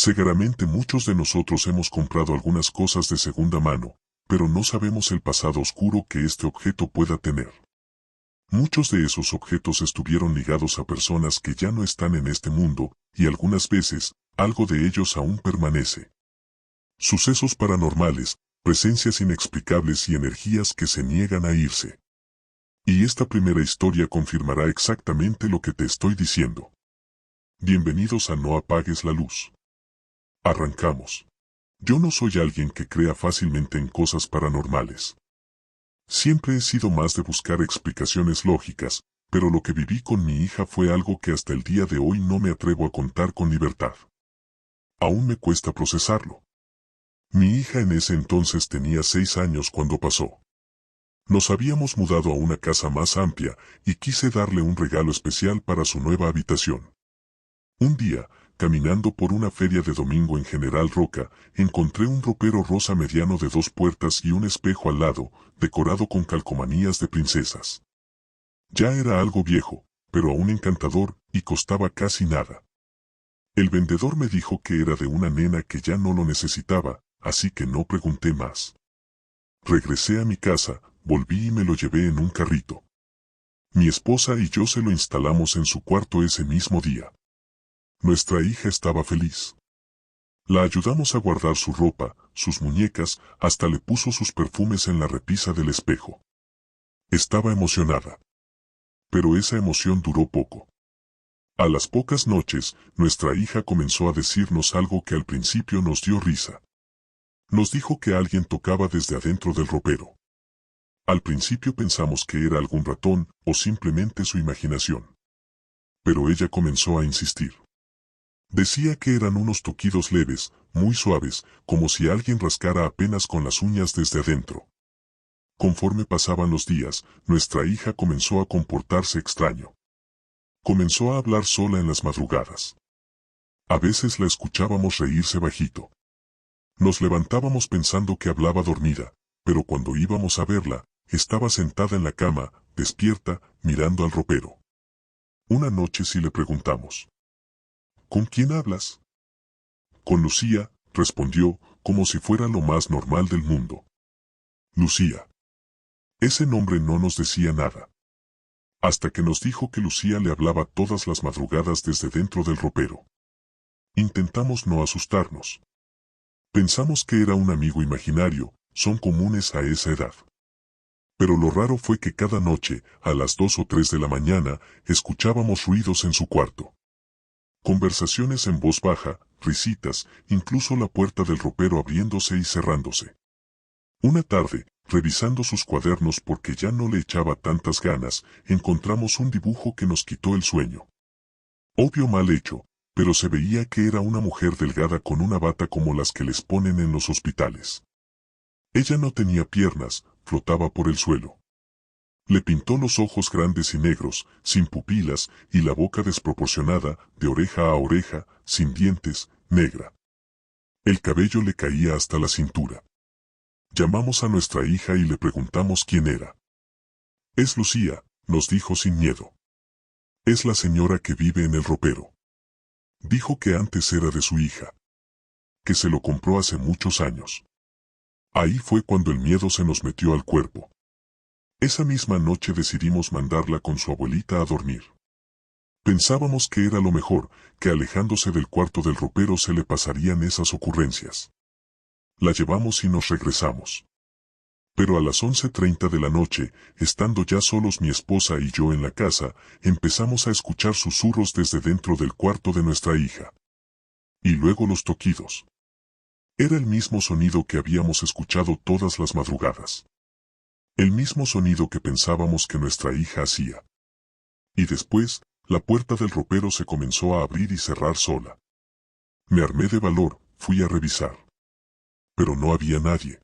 Seguramente muchos de nosotros hemos comprado algunas cosas de segunda mano, pero no sabemos el pasado oscuro que este objeto pueda tener. Muchos de esos objetos estuvieron ligados a personas que ya no están en este mundo, y algunas veces, algo de ellos aún permanece. Sucesos paranormales, presencias inexplicables y energías que se niegan a irse. Y esta primera historia confirmará exactamente lo que te estoy diciendo. Bienvenidos a No apagues la luz. Arrancamos. Yo no soy alguien que crea fácilmente en cosas paranormales. Siempre he sido más de buscar explicaciones lógicas, pero lo que viví con mi hija fue algo que hasta el día de hoy no me atrevo a contar con libertad. Aún me cuesta procesarlo. Mi hija en ese entonces tenía 6 años cuando pasó. Nos habíamos mudado a una casa más amplia y quise darle un regalo especial para su nueva habitación. Un día, caminando por una feria de domingo en General Roca, encontré un ropero rosa mediano de 2 puertas y un espejo al lado, decorado con calcomanías de princesas. Ya era algo viejo, pero aún encantador, y costaba casi nada. El vendedor me dijo que era de una nena que ya no lo necesitaba, así que no pregunté más. Regresé a mi casa, volví y me lo llevé en un carrito. Mi esposa y yo se lo instalamos en su cuarto ese mismo día. Nuestra hija estaba feliz. La ayudamos a guardar su ropa, sus muñecas, hasta le puso sus perfumes en la repisa del espejo. Estaba emocionada. Pero esa emoción duró poco. A las pocas noches, nuestra hija comenzó a decirnos algo que al principio nos dio risa. Nos dijo que alguien tocaba desde adentro del ropero. Al principio pensamos que era algún ratón o simplemente su imaginación. Pero ella comenzó a insistir. Decía que eran unos toquidos leves, muy suaves, como si alguien rascara apenas con las uñas desde adentro. Conforme pasaban los días, nuestra hija comenzó a comportarse extraño. Comenzó a hablar sola en las madrugadas. A veces la escuchábamos reírse bajito. Nos levantábamos pensando que hablaba dormida, pero cuando íbamos a verla, estaba sentada en la cama, despierta, mirando al ropero. Una noche sí le preguntamos: ¿con quién hablas? Con Lucía, respondió, como si fuera lo más normal del mundo. Lucía. Ese nombre no nos decía nada. Hasta que nos dijo que Lucía le hablaba todas las madrugadas desde dentro del ropero. Intentamos no asustarnos. Pensamos que era un amigo imaginario, son comunes a esa edad. Pero lo raro fue que cada noche, a las 2 o 3 de la mañana, escuchábamos ruidos en su cuarto. Conversaciones en voz baja, risitas, incluso la puerta del ropero abriéndose y cerrándose. Una tarde, revisando sus cuadernos porque ya no le echaba tantas ganas, encontramos un dibujo que nos quitó el sueño. Obvio mal hecho, pero se veía que era una mujer delgada con una bata como las que les ponen en los hospitales. Ella no tenía piernas, flotaba por el suelo. Le pintó los ojos grandes y negros, sin pupilas, y la boca desproporcionada, de oreja a oreja, sin dientes, negra. El cabello le caía hasta la cintura. Llamamos a nuestra hija y le preguntamos quién era. Es Lucía, nos dijo sin miedo. Es la señora que vive en el ropero. Dijo que antes era de su hija. Que se lo compró hace muchos años. Ahí fue cuando el miedo se nos metió al cuerpo. Esa misma noche decidimos mandarla con su abuelita a dormir. Pensábamos que era lo mejor, que alejándose del cuarto del ropero se le pasarían esas ocurrencias. La llevamos y nos regresamos. Pero a las 11:30 de la noche, estando ya solos mi esposa y yo en la casa, empezamos a escuchar susurros desde dentro del cuarto de nuestra hija. Y luego los toquidos. Era el mismo sonido que habíamos escuchado todas las madrugadas. El mismo sonido que pensábamos que nuestra hija hacía. Y después, la puerta del ropero se comenzó a abrir y cerrar sola. Me armé de valor, fui a revisar. Pero no había nadie.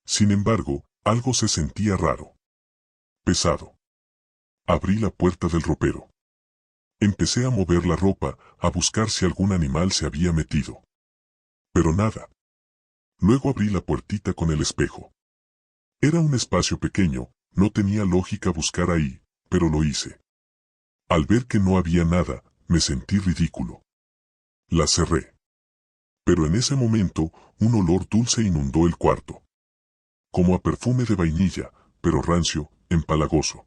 Sin embargo, algo se sentía raro. Pesado. Abrí la puerta del ropero. Empecé a mover la ropa, a buscar si algún animal se había metido. Pero nada. Luego abrí la puertita con el espejo. Era un espacio pequeño, no tenía lógica buscar ahí, pero lo hice. Al ver que no había nada, me sentí ridículo. La cerré. Pero en ese momento, un olor dulce inundó el cuarto. Como a perfume de vainilla, pero rancio, empalagoso.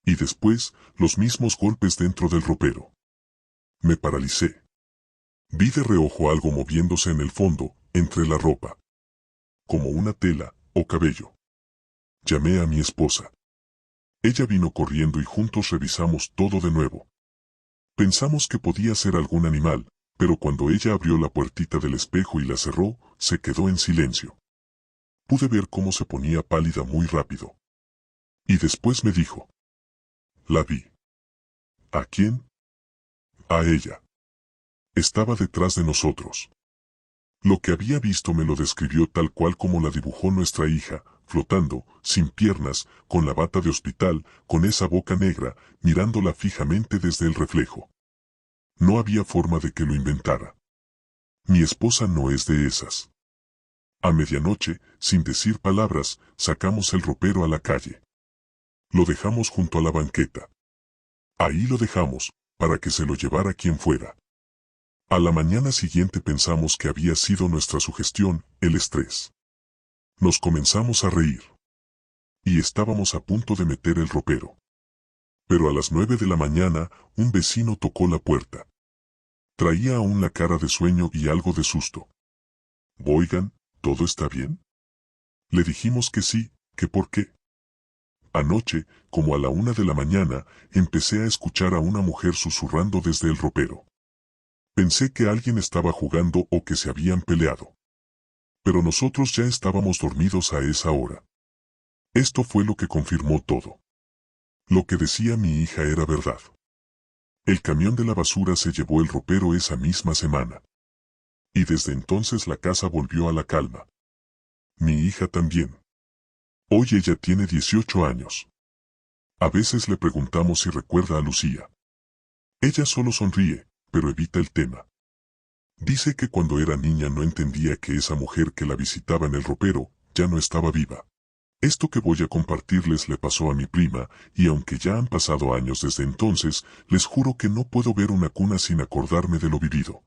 Y después, los mismos golpes dentro del ropero. Me paralicé. Vi de reojo algo moviéndose en el fondo, entre la ropa. Como una tela, o cabello. Llamé a mi esposa. Ella vino corriendo y juntos revisamos todo de nuevo. Pensamos que podía ser algún animal, pero cuando ella abrió la puertita del espejo y la cerró, se quedó en silencio. Pude ver cómo se ponía pálida muy rápido. Y después me dijo. La vi. ¿A quién? A ella. Estaba detrás de nosotros. Lo que había visto me lo describió tal cual como la dibujó nuestra hija, flotando, sin piernas, con la bata de hospital, con esa boca negra, mirándola fijamente desde el reflejo. No había forma de que lo inventara. Mi esposa no es de esas. A medianoche, sin decir palabras, sacamos el ropero a la calle. Lo dejamos junto a la banqueta. Ahí lo dejamos, para que se lo llevara quien fuera. A la mañana siguiente pensamos que había sido nuestra sugestión, el estrés. Nos comenzamos a reír. Y estábamos a punto de meter el ropero. Pero a las 9 de la mañana, un vecino tocó la puerta. Traía aún la cara de sueño y algo de susto. «Oigan, ¿todo está bien?» Le dijimos que sí, que por qué. Anoche, como a la 1 de la mañana, empecé a escuchar a una mujer susurrando desde el ropero. Pensé que alguien estaba jugando o que se habían peleado. Pero nosotros ya estábamos dormidos a esa hora. Esto fue lo que confirmó todo. Lo que decía mi hija era verdad. El camión de la basura se llevó el ropero esa misma semana. Y desde entonces la casa volvió a la calma. Mi hija también. Hoy ella tiene 18 años. A veces le preguntamos si recuerda a Lucía. Ella solo sonríe, pero evita el tema. Dice que cuando era niña no entendía que esa mujer que la visitaba en el ropero ya no estaba viva. Esto que voy a compartirles le pasó a mi prima, y aunque ya han pasado años desde entonces, les juro que no puedo ver una cuna sin acordarme de lo vivido.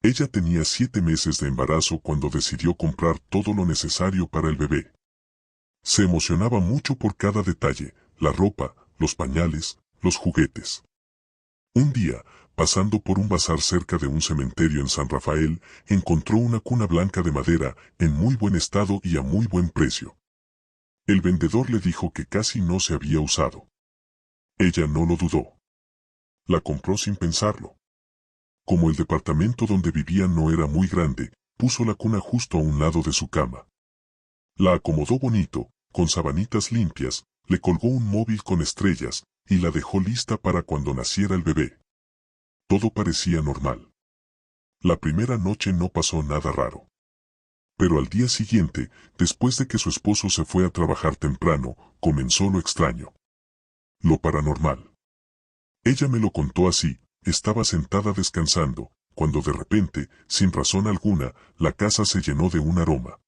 Ella tenía 7 meses de embarazo cuando decidió comprar todo lo necesario para el bebé. Se emocionaba mucho por cada detalle, la ropa, los pañales, los juguetes. Un día, pasando por un bazar cerca de un cementerio en San Rafael, encontró una cuna blanca de madera, en muy buen estado y a muy buen precio. El vendedor le dijo que casi no se había usado. Ella no lo dudó. La compró sin pensarlo. Como el departamento donde vivía no era muy grande, puso la cuna justo a un lado de su cama. La acomodó bonito, con sabanitas limpias, le colgó un móvil con estrellas, y la dejó lista para cuando naciera el bebé. Todo parecía normal. La primera noche no pasó nada raro. Pero al día siguiente, después de que su esposo se fue a trabajar temprano, comenzó lo extraño. Lo paranormal. Ella me lo contó así, estaba sentada descansando, cuando de repente, sin razón alguna, la casa se llenó de un aroma.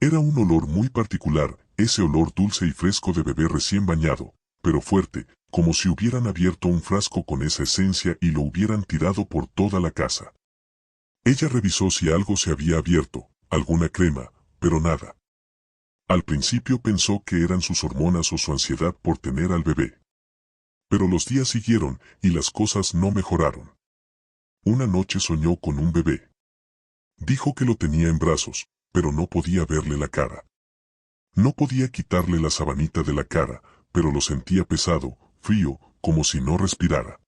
Era un olor muy particular, ese olor dulce y fresco de bebé recién bañado, pero fuerte, como si hubieran abierto un frasco con esa esencia y lo hubieran tirado por toda la casa. Ella revisó si algo se había abierto, alguna crema, pero nada. Al principio pensó que eran sus hormonas o su ansiedad por tener al bebé. Pero los días siguieron, y las cosas no mejoraron. Una noche soñó con un bebé. Dijo que lo tenía en brazos, pero no podía verle la cara. No podía quitarle la sabanita de la cara, pero lo sentía pesado, frío, como si no respirara.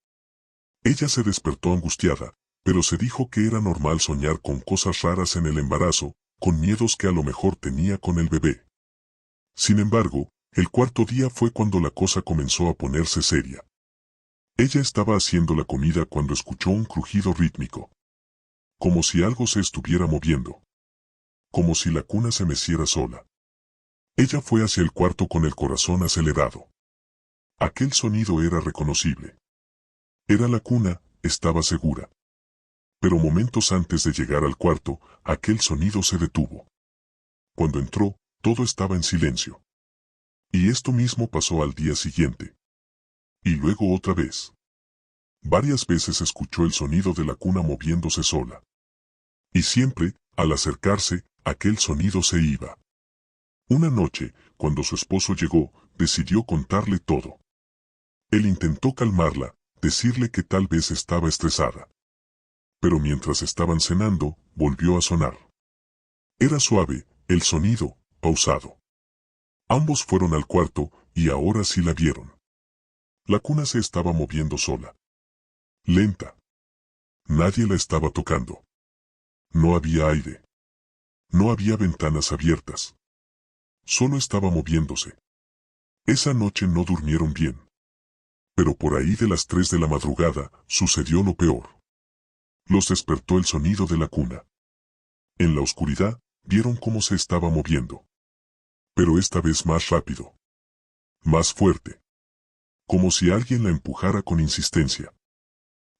Ella se despertó angustiada, pero se dijo que era normal soñar con cosas raras en el embarazo, con miedos que a lo mejor tenía con el bebé. Sin embargo, el cuarto día fue cuando la cosa comenzó a ponerse seria. Ella estaba haciendo la comida cuando escuchó un crujido rítmico. Como si algo se estuviera moviendo. Como si la cuna se meciera sola. Ella fue hacia el cuarto con el corazón acelerado. Aquel sonido era reconocible. Era la cuna, estaba segura. Pero momentos antes de llegar al cuarto, aquel sonido se detuvo. Cuando entró, todo estaba en silencio. Y esto mismo pasó al día siguiente. Y luego otra vez. Varias veces escuchó el sonido de la cuna moviéndose sola. Y siempre, al acercarse, aquel sonido se iba. Una noche, cuando su esposo llegó, decidió contarle todo. Él intentó calmarla, decirle que tal vez estaba estresada. Pero mientras estaban cenando, volvió a sonar. Era suave, el sonido, pausado. Ambos fueron al cuarto, y ahora sí la vieron. La cuna se estaba moviendo sola. Lenta. Nadie la estaba tocando. No había aire. No había ventanas abiertas. Solo estaba moviéndose. Esa noche no durmieron bien. Pero por ahí de las 3 de la madrugada, sucedió lo peor. Los despertó el sonido de la cuna. En la oscuridad, vieron cómo se estaba moviendo. Pero esta vez más rápido. Más fuerte. Como si alguien la empujara con insistencia.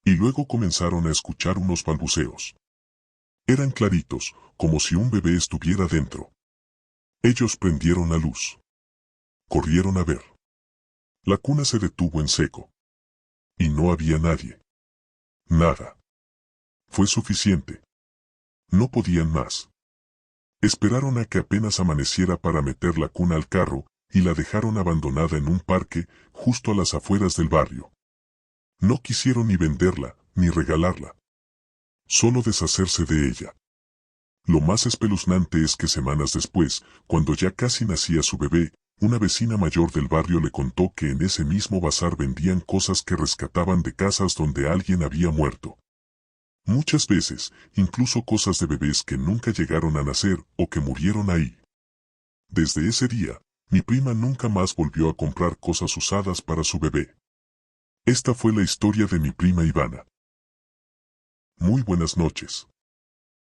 Y luego comenzaron a escuchar unos balbuceos. Eran claritos, como si un bebé estuviera dentro. Ellos prendieron la luz. Corrieron a ver. La cuna se detuvo en seco. Y no había nadie. Nada. Fue suficiente. No podían más. Esperaron a que apenas amaneciera para meter la cuna al carro, y la dejaron abandonada en un parque, justo a las afueras del barrio. No quisieron ni venderla, ni regalarla. Solo deshacerse de ella. Lo más espeluznante es que semanas después, cuando ya casi nacía su bebé, una vecina mayor del barrio le contó que en ese mismo bazar vendían cosas que rescataban de casas donde alguien había muerto. Muchas veces, incluso cosas de bebés que nunca llegaron a nacer o que murieron ahí. Desde ese día, mi prima nunca más volvió a comprar cosas usadas para su bebé. Esta fue la historia de mi prima Ivana. Muy buenas noches.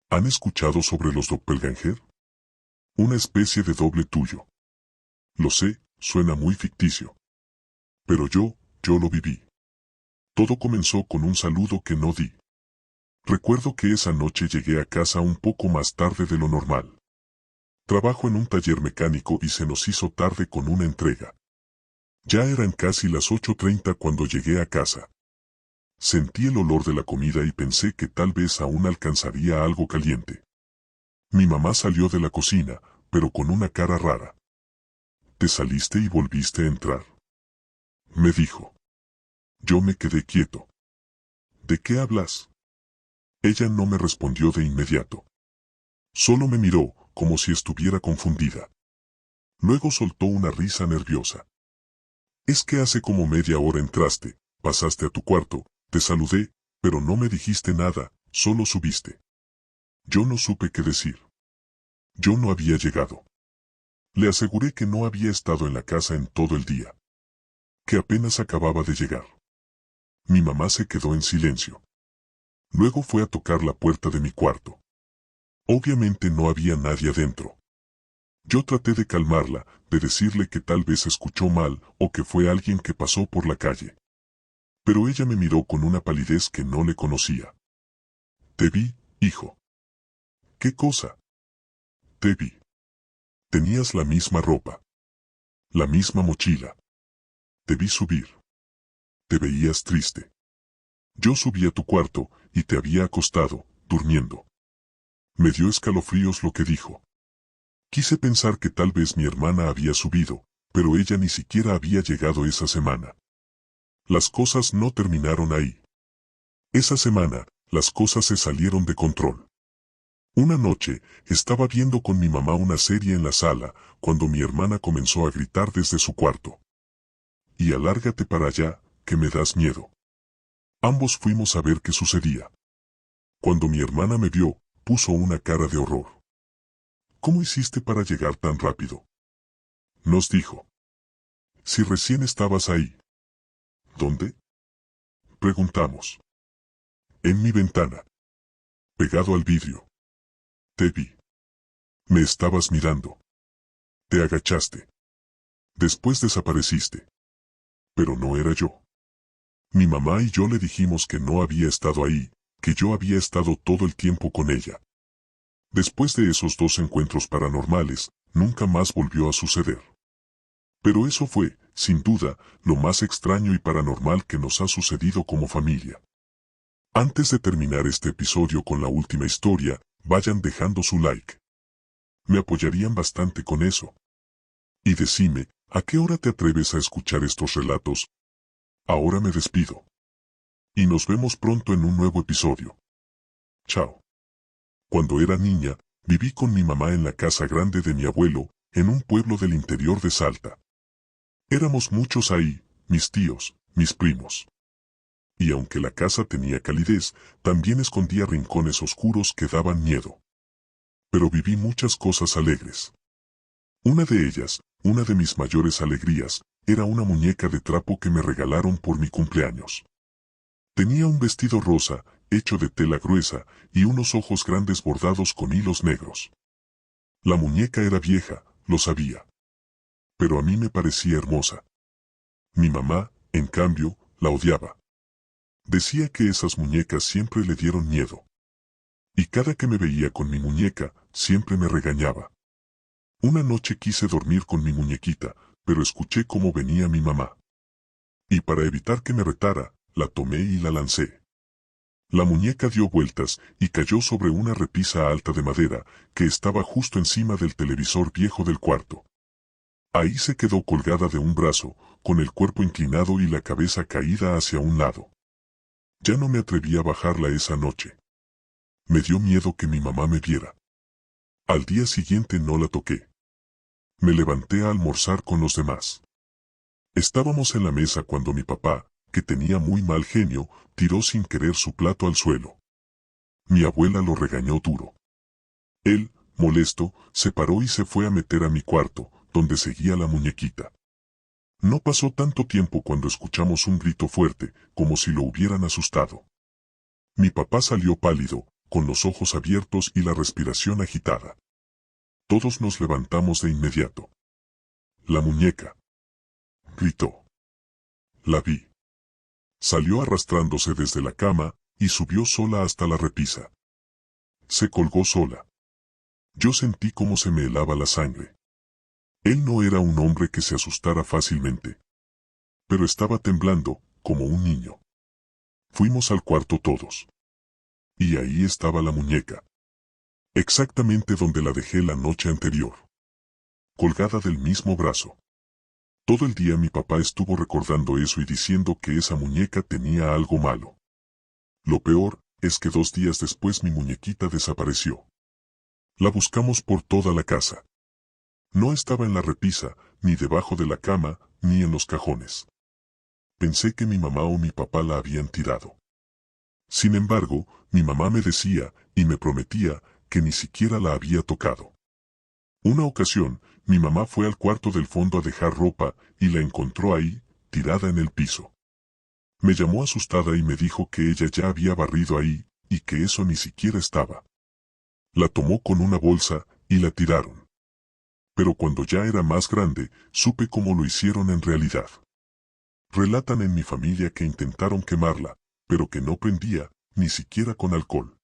¿Han escuchado sobre los doppelganger? Una especie de doble tuyo. Lo sé, suena muy ficticio. Pero yo lo viví. Todo comenzó con un saludo que no di. Recuerdo que esa noche llegué a casa un poco más tarde de lo normal. Trabajo en un taller mecánico y se nos hizo tarde con una entrega. Ya eran casi las 8:30 cuando llegué a casa. Sentí el olor de la comida y pensé que tal vez aún alcanzaría algo caliente. Mi mamá salió de la cocina, pero con una cara rara. «¿Te saliste y volviste a entrar?», me dijo. Yo me quedé quieto. «¿De qué hablas?». Ella no me respondió de inmediato. Solo me miró, como si estuviera confundida. Luego soltó una risa nerviosa. «Es que hace como media hora entraste, pasaste a tu cuarto, te saludé, pero no me dijiste nada, solo subiste». Yo no supe qué decir. Yo no había llegado. Le aseguré que no había estado en la casa en todo el día. Que apenas acababa de llegar. Mi mamá se quedó en silencio. Luego fue a tocar la puerta de mi cuarto. Obviamente no había nadie adentro. Yo traté de calmarla, de decirle que tal vez escuchó mal o que fue alguien que pasó por la calle. Pero ella me miró con una palidez que no le conocía. «Te vi, hijo». «¿Qué cosa?». «Te vi. Tenías la misma ropa. La misma mochila. Te vi subir. Te veías triste. Yo subí a tu cuarto y te había acostado, durmiendo». Me dio escalofríos lo que dijo. Quise pensar que tal vez mi hermana había subido, pero ella ni siquiera había llegado esa semana. Las cosas no terminaron ahí. Esa semana, las cosas se salieron de control. Una noche, estaba viendo con mi mamá una serie en la sala, cuando mi hermana comenzó a gritar desde su cuarto. «Y alárgate para allá, que me das miedo». Ambos fuimos a ver qué sucedía. Cuando mi hermana me vio, puso una cara de horror. «¿Cómo hiciste para llegar tan rápido?», nos dijo. «Si recién estabas ahí». «¿Dónde?», preguntamos. «En mi ventana. Pegado al vidrio. Te vi. Me estabas mirando. Te agachaste. Después desapareciste. Pero no era yo». Mi mamá y yo le dijimos que no había estado ahí, que yo había estado todo el tiempo con ella. Después de esos 2 encuentros paranormales, nunca más volvió a suceder. Pero eso fue, sin duda, lo más extraño y paranormal que nos ha sucedido como familia. Antes de terminar este episodio con la última historia, vayan dejando su like. Me apoyarían bastante con eso. Y decime, ¿a qué hora te atreves a escuchar estos relatos? Ahora me despido. Y nos vemos pronto en un nuevo episodio. Chao. Cuando era niña, viví con mi mamá en la casa grande de mi abuelo, en un pueblo del interior de Salta. Éramos muchos ahí, mis tíos, mis primos. Y aunque la casa tenía calidez, también escondía rincones oscuros que daban miedo. Pero viví muchas cosas alegres. Una de ellas, una de mis mayores alegrías, era una muñeca de trapo que me regalaron por mi cumpleaños. Tenía un vestido rosa, hecho de tela gruesa, y unos ojos grandes bordados con hilos negros. La muñeca era vieja, lo sabía. Pero a mí me parecía hermosa. Mi mamá, en cambio, la odiaba. Decía que esas muñecas siempre le dieron miedo. Y cada que me veía con mi muñeca, siempre me regañaba. Una noche quise dormir con mi muñequita, pero escuché cómo venía mi mamá. Y para evitar que me retara, la tomé y la lancé. La muñeca dio vueltas y cayó sobre una repisa alta de madera, que estaba justo encima del televisor viejo del cuarto. Ahí se quedó colgada de un brazo, con el cuerpo inclinado y la cabeza caída hacia un lado. Ya no me atreví a bajarla esa noche. Me dio miedo que mi mamá me viera. Al día siguiente no la toqué. Me levanté a almorzar con los demás. Estábamos en la mesa cuando mi papá, que tenía muy mal genio, tiró sin querer su plato al suelo. Mi abuela lo regañó duro. Él, molesto, se paró y se fue a meter a mi cuarto, donde seguía la muñequita. No pasó tanto tiempo cuando escuchamos un grito fuerte, como si lo hubieran asustado. Mi papá salió pálido, con los ojos abiertos y la respiración agitada. Todos nos levantamos de inmediato. La muñeca, gritó. La vi. Salió arrastrándose desde la cama, y subió sola hasta la repisa. Se colgó sola. Yo sentí cómo se me helaba la sangre. Él no era un hombre que se asustara fácilmente. Pero estaba temblando, como un niño. Fuimos al cuarto todos. Y ahí estaba la muñeca. Exactamente donde la dejé la noche anterior. Colgada del mismo brazo. Todo el día mi papá estuvo recordando eso y diciendo que esa muñeca tenía algo malo. Lo peor es que 2 días después mi muñequita desapareció. La buscamos por toda la casa. No estaba en la repisa, ni debajo de la cama, ni en los cajones. Pensé que mi mamá o mi papá la habían tirado. Sin embargo, mi mamá me decía, y me prometía, que ni siquiera la había tocado. Una ocasión, mi mamá fue al cuarto del fondo a dejar ropa, y la encontró ahí, tirada en el piso. Me llamó asustada y me dijo que ella ya había barrido ahí, y que eso ni siquiera estaba. La tomó con una bolsa, y la tiraron. Pero cuando ya era más grande, supe cómo lo hicieron en realidad. Relatan en mi familia que intentaron quemarla, pero que no prendía, ni siquiera con alcohol.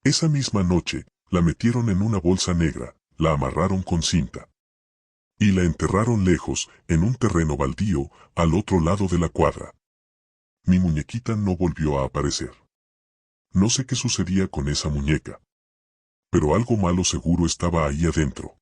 Esa misma noche, la metieron en una bolsa negra, la amarraron con cinta. Y la enterraron lejos, en un terreno baldío, al otro lado de la cuadra. Mi muñequita no volvió a aparecer. No sé qué sucedía con esa muñeca. Pero algo malo seguro estaba ahí adentro.